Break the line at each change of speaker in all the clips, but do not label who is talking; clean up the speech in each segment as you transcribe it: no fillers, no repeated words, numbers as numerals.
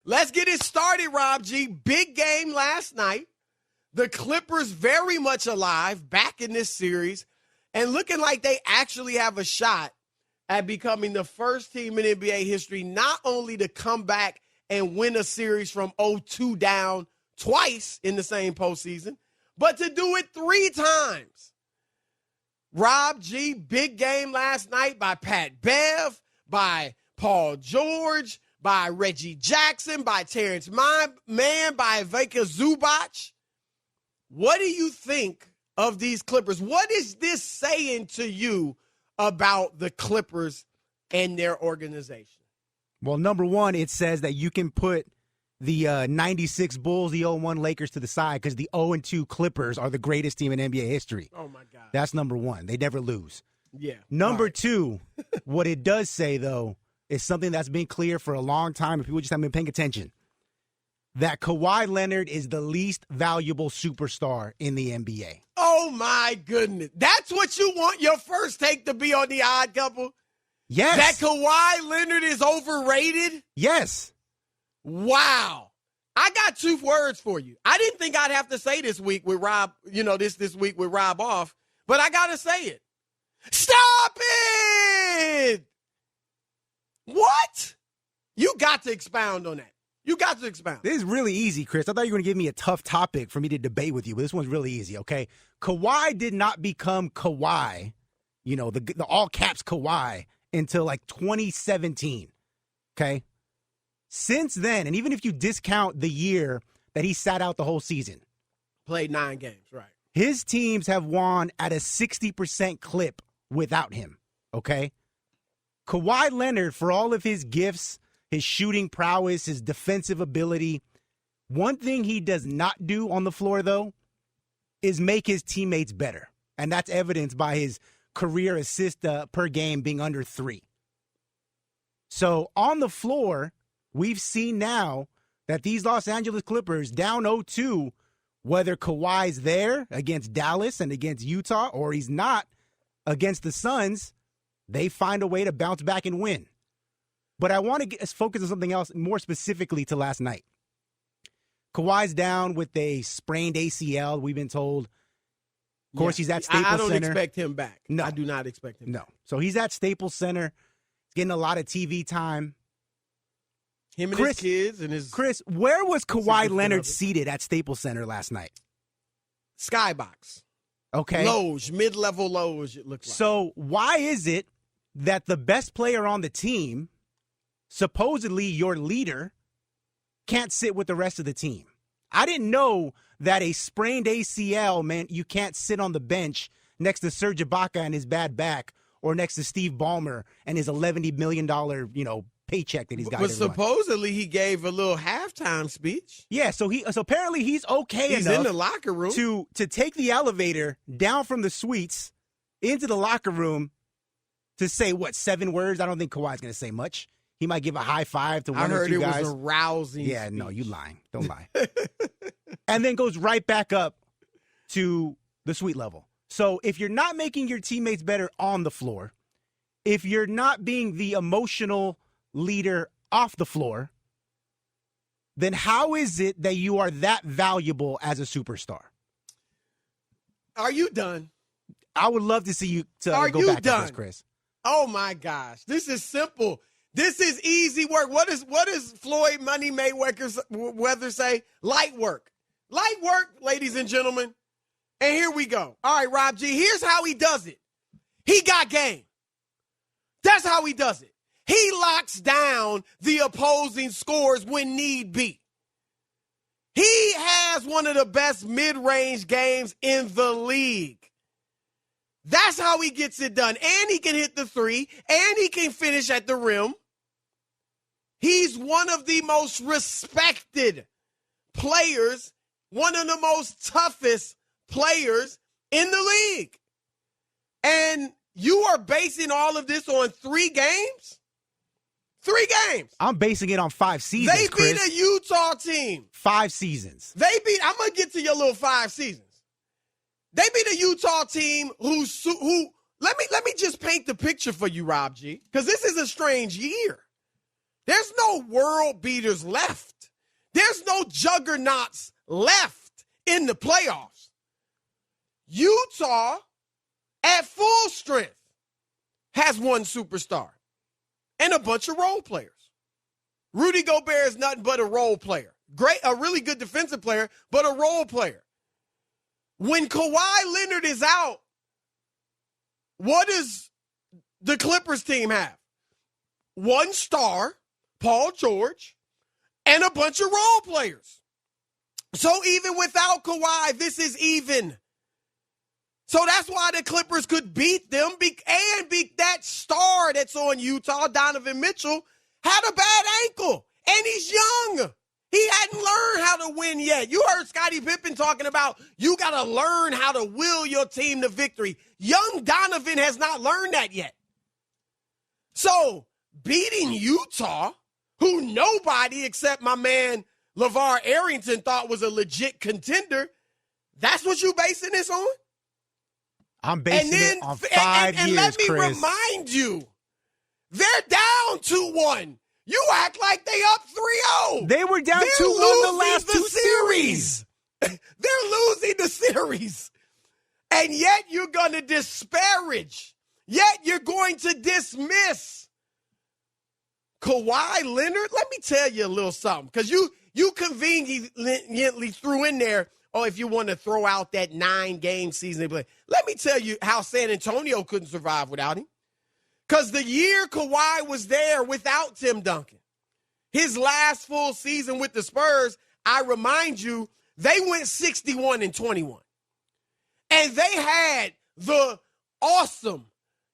Let's get it started, Rob G. Big game last night. The Clippers very much alive, back in this series, and looking like they actually have a shot at becoming the first team in NBA history not only to come back and win a series from 0-2 down twice in the same postseason, but to do it 3 times. Rob G, big game last night by Pat Bev, by Paul George, by Reggie Jackson, by Terrence Mann, by Ivica Zubac. What do you think of these Clippers? What is this saying to you about the Clippers and their organization?
Well, number one, it says that you can put the 96 Bulls, the 0-1 Lakers to the side because the 0-2 Clippers are the greatest team in NBA history.
Oh, my God.
That's number one. They never lose.
Yeah.
Number two, what it does say, though, is something that's been clear for a long time, and people just haven't been paying attention, that Kawhi Leonard is the least valuable superstar in the NBA.
Oh, my goodness. That's what you want your first take to be on The Odd Couple?
Yes.
That Kawhi Leonard is overrated?
Yes.
Wow. I got 2 words for you. I didn't think I'd have to say this week with Rob, this week with Rob off, but I got to say it. Stop it! What? You got to expound on that. You got to expound.
This is really easy, Chris. I thought you were going to give me a tough topic for me to debate with you, but this one's really easy, okay? Kawhi did not become Kawhi, the all caps Kawhi, until like 2017, okay? Since then, and even if you discount the year that he sat out the whole season.
Played 9 games, right.
His teams have won at a 60% clip without him, okay? Kawhi Leonard, for all of his gifts, his shooting prowess, his defensive ability, one thing he does not do on the floor, though, is make his teammates better. And that's evidenced by his career assist per game being under 3. So on the floor, we've seen now that these Los Angeles Clippers down 0-2, whether Kawhi's there against Dallas and against Utah or he's not against the Suns, they find a way to bounce back and win. But I want to focus on something else more specifically to last night. Kawhi's down with a sprained ACL, we've been told. Of course, he's at Staples Center.
I don't expect him back.
No.
I do not expect him back.
So he's at Staples Center, getting a lot of TV time.
Him and his kids and his...
Chris, where was Kawhi Leonard seated at Staples Center last night?
Skybox.
Okay.
Loge, mid-level loge, it looks like.
So why is it that the best player on the team, supposedly your leader, can't sit with the rest of the team? I didn't know that a sprained ACL meant you can't sit on the bench next to Serge Ibaka and his bad back or next to Steve Ballmer and his $11 million, paycheck that he's got.
But supposedly he gave a little halftime speech.
Yeah, so apparently he's okay enough.
He's in the locker room
to take the elevator down from the suites into the locker room to say 7 words. I don't think Kawhi's going to say much. He might give a high five to one or two guys.
I heard it was a rousing
Yeah,
speech.
no, you lying. Don't lie. And then goes right back up to the suite level. So if you're not making your teammates better on the floor, if you're not being the emotional leader off the floor, then how is it that you are that valuable as a superstar?
Are you done?
I would love to see you go back to this, Chris.
Oh, my gosh. This is simple. This is easy work. What does Floyd Money Mayweather say? Light work. Light work, ladies and gentlemen. And here we go. All right, Rob G, here's how he does it. He got game. That's how he does it. He locks down the opposing scores when need be. He has one of the best mid-range games in the league. That's how he gets it done. And he can hit the 3, and he can finish at the rim. He's one of the most respected players, one of the most toughest players in the league. And you are basing all of this on 3 games? 3 games.
I'm basing it on 5 seasons,
They beat a Utah team.
5 seasons.
I'm going to get to your little 5 seasons. They beat a Utah team who let me just paint the picture for you, Rob G, because this is a strange year. There's no world beaters left. There's no juggernauts left in the playoffs. Utah, at full strength, has one superstar and a bunch of role players. Rudy Gobert is nothing but a role player. Great, a really good defensive player, but a role player. When Kawhi Leonard is out, what does the Clippers team have? One star, Paul George, and a bunch of role players. So even without Kawhi, this is even. So that's why the Clippers could beat them and beat that star that's on Utah, Donovan Mitchell, had a bad ankle, and he's young. He hadn't learned how to win yet. You heard Scottie Pippen talking about you got to learn how to will your team to victory. Young Donovan has not learned that yet. So beating Utah, who nobody except my man LeVar Arrington thought was a legit contender, that's what you basing this on?
I'm basing it on 5 years,
and let me
Chris.
remind you, they're down 2-1. You act like they up 3-0.
They were down 2-1 the last two series.
They're losing the series. And yet you're going to disparage. Yet you're going to dismiss Kawhi Leonard. Let me tell you a little something. Because you conveniently threw in there, if you want to throw out that 9-game season they play. Let me tell you how San Antonio couldn't survive without him. Because the year Kawhi was there without Tim Duncan, his last full season with the Spurs, I remind you, they went 61-21. And they had the awesome,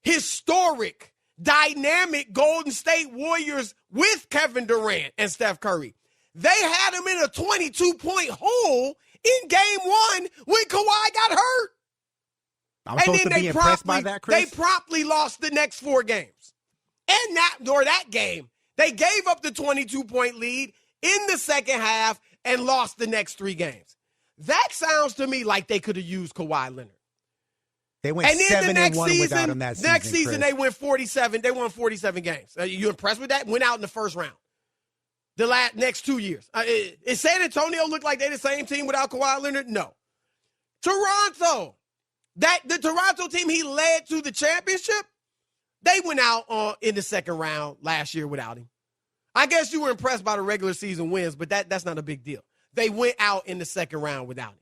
historic, dynamic Golden State Warriors with Kevin Durant and Steph Curry. They had them in a 22-point hole in game 1 when Kawhi got hurt.
I'm supposed to be impressed by that, Chris?
They promptly lost the next 4 games. And that game, they gave up the 22-point lead in the second half and lost the next 3 games. That sounds to me like they could have used Kawhi Leonard.
They went 7-1 without him that season.
Next season,
Chris.
they won 47 games. You impressed with that? Went out in the first round. The next 2 years. Is San Antonio look like they're the same team without Kawhi Leonard? No. Toronto. The Toronto team he led to the championship, they went out in the second round last year without him. I guess you were impressed by the regular season wins, but that's not a big deal. They went out in the second round without him.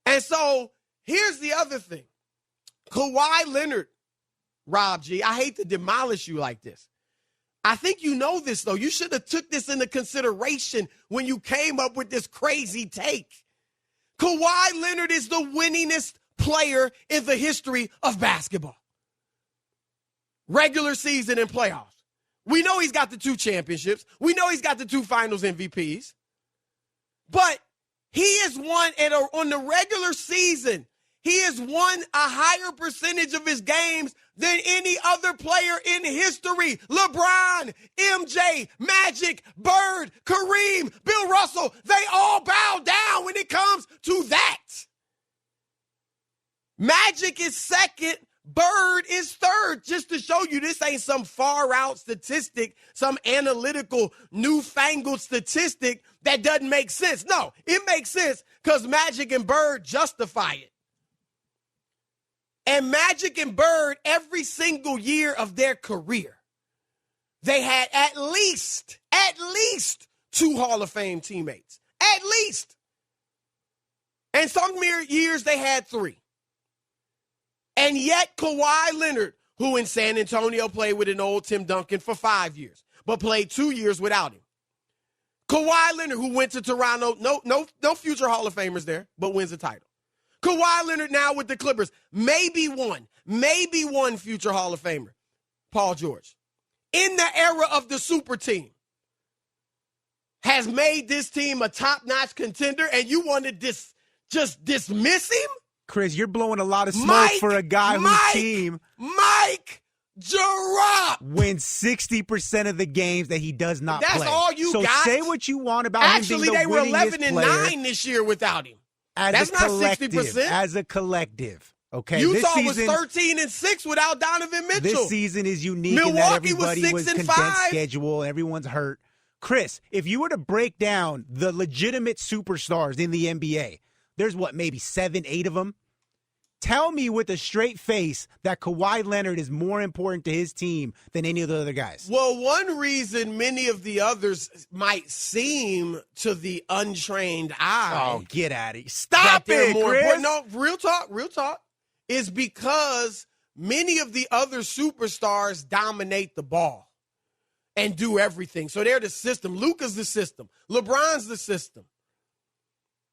And so here's the other thing. Kawhi Leonard, Rob G, I hate to demolish you like this. I think you know this, though. You should have took this into consideration when you came up with this crazy take. Kawhi Leonard is the winningest player in the history of basketball. Regular season and playoffs. We know he's got the 2 championships. We know he's got the 2 finals MVPs. But he has won on the regular season. He has won a higher percentage of his games than any other player in history. LeBron, MJ, Magic, Bird, Kareem, Bill Russell, they all bow down when it comes to that. Magic is second, Bird is third, just to show you this ain't some far-out statistic, some analytical, newfangled statistic that doesn't make sense. No, it makes sense because Magic and Bird justify it. And Magic and Bird, every single year of their career, they had at least 2 Hall of Fame teammates. At least. And some years they had 3. And yet Kawhi Leonard, who in San Antonio played with an old Tim Duncan for 5 years, but played 2 years without him. Kawhi Leonard, who went to Toronto, no future Hall of Famers there, but wins the title. Kawhi Leonard now with the Clippers, maybe one future Hall of Famer, Paul George. In the era of the super team, has made this team a top-notch contender, and you want to just dismiss him?
Chris, you're blowing a lot of smoke for a guy whose team
Mike Girard
wins 60% of the games that he does not play.
That's all you got?
So say what you want about
Actually,
him being the
they were
winningest
11-9 this year without him. That's not 60%.
As a collective, okay?
Utah was 13-6 without Donovan Mitchell.
This season is unique in that
Milwaukee was
everybody
6
was
and
condensed
5.
schedule. Everyone's hurt. Chris, if you were to break down the legitimate superstars in the NBA, there's maybe 7, 8 of them. Tell me with a straight face that Kawhi Leonard is more important to his team than any of the other guys.
Well, one reason many of the others might seem to the untrained eye.
Oh, get out of here. Stop it, Chris.
No, real talk, is because many of the other superstars dominate the ball and do everything. So they're the system. Luka's the system. LeBron's the system.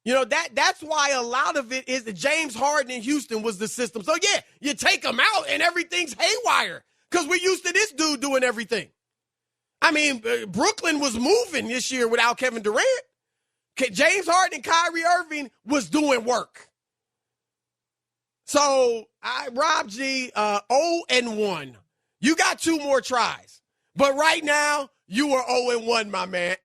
You know, that's why a lot of it is that James Harden in Houston was the system. So, yeah, you take him out and everything's haywire because we're used to this dude doing everything. I mean, Brooklyn was moving this year without Kevin Durant. James Harden and Kyrie Irving was doing work. So, Rob G, 0-1. You got 2 more tries. But right now, you are 0-1, my man.